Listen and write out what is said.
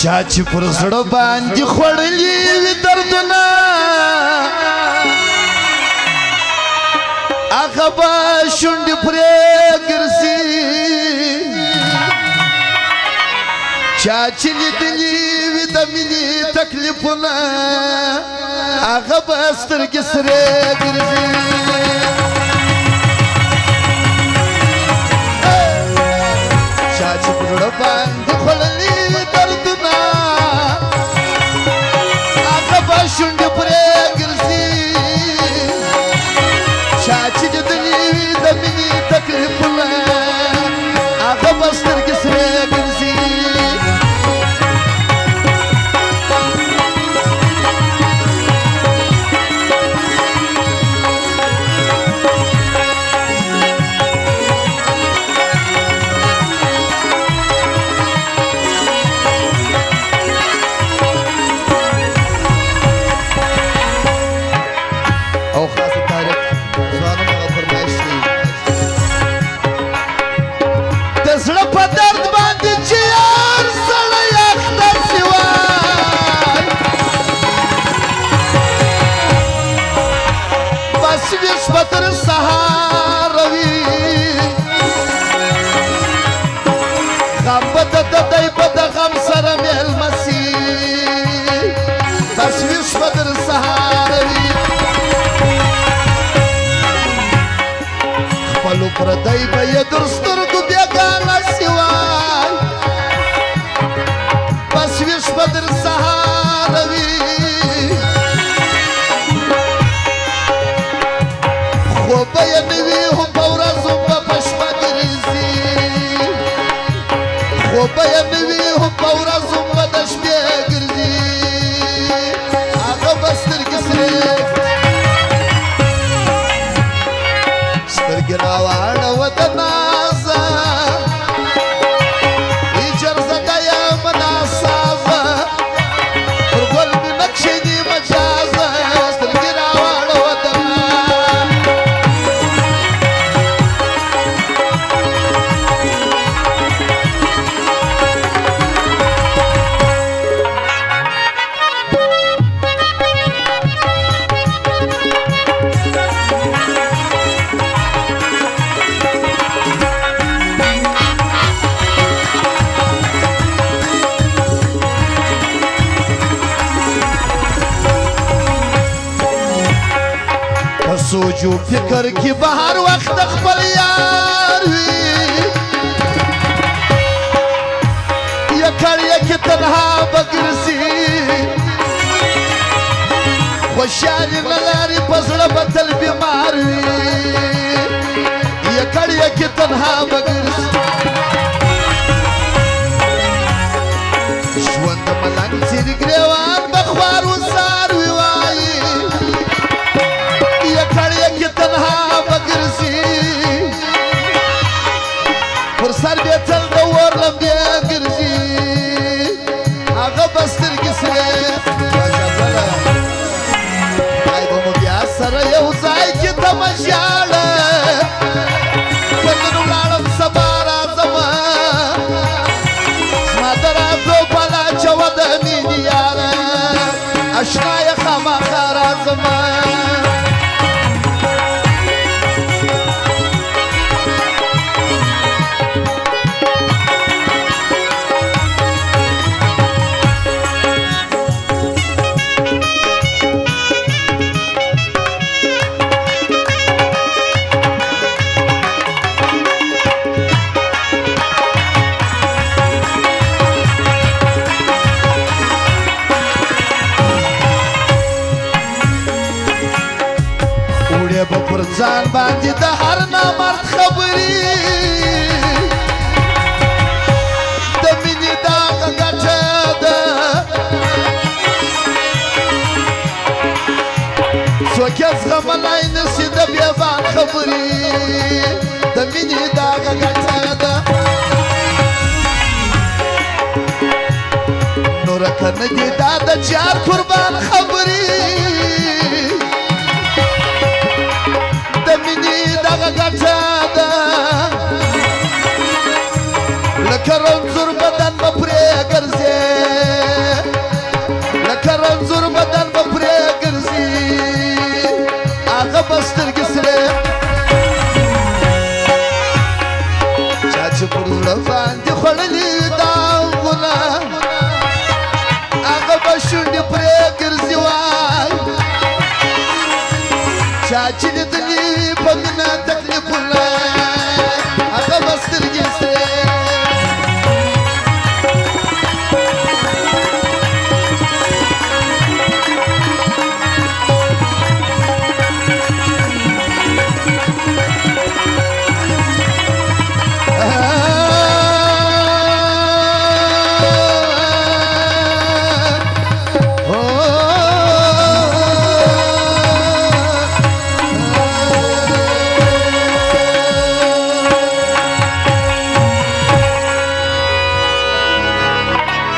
چا چې پر زړه باندې خوړلي وي دردونه هغه به شونډې پرې ګرځي چا چې لیدلي وي د مینې تکلیفونه هغه به سترګې سرې ګرځي چا چې پر زړه باندې خوړلي وي دردونه هغه به شونډې پرې ګرځي چا چې لیدلي وي د مینې تکلیفونه هغه به سترګې سرې ګرځي بدر سهاروي غم بد دای بد غم سره مل مسي بس ویش بدر سهاروي خپل پر دای به درسترګو بیګاله سیوای بس ویش بدر سهاروي بينوي هم بورزهم بفشما درزي وبينوي هم بورزهم بدشبي قرزي آغا بسترق سريك سترق راوانا ودنازا إجرزا دايا مناسازا فرقل بنكشيني مجازا سترق راوانا ودنازا سوچو فکر کی بہر وقت خپل یار وی یکر یک تنها بگرسی خوشیاری نلاری پسڑ بطل بیمار وی یکر یک تنها بگرسی شوند ملنگ سیر گریوان بخوار و سار وی وائی تنها بگرسی پر سر بیتل دور لمبی گرزی آغا بستر کسره آئی بمو بیا سر یو زائی کی تمشیاله کننو لالم سبارا زمان سمادرا دو پلا چود مینیاره اشنای خما خارا زمان پر ځان باندې د هر نامرد خبرې د مینې دغه ګټه ده څوک یې زغملی نشي د بېبان خبرې د مینې دغه ګټه ده نوره که نه دي دا د جار قربان خبرې دغه ګټه ده لکه رنځور بدن به پرې ګرځې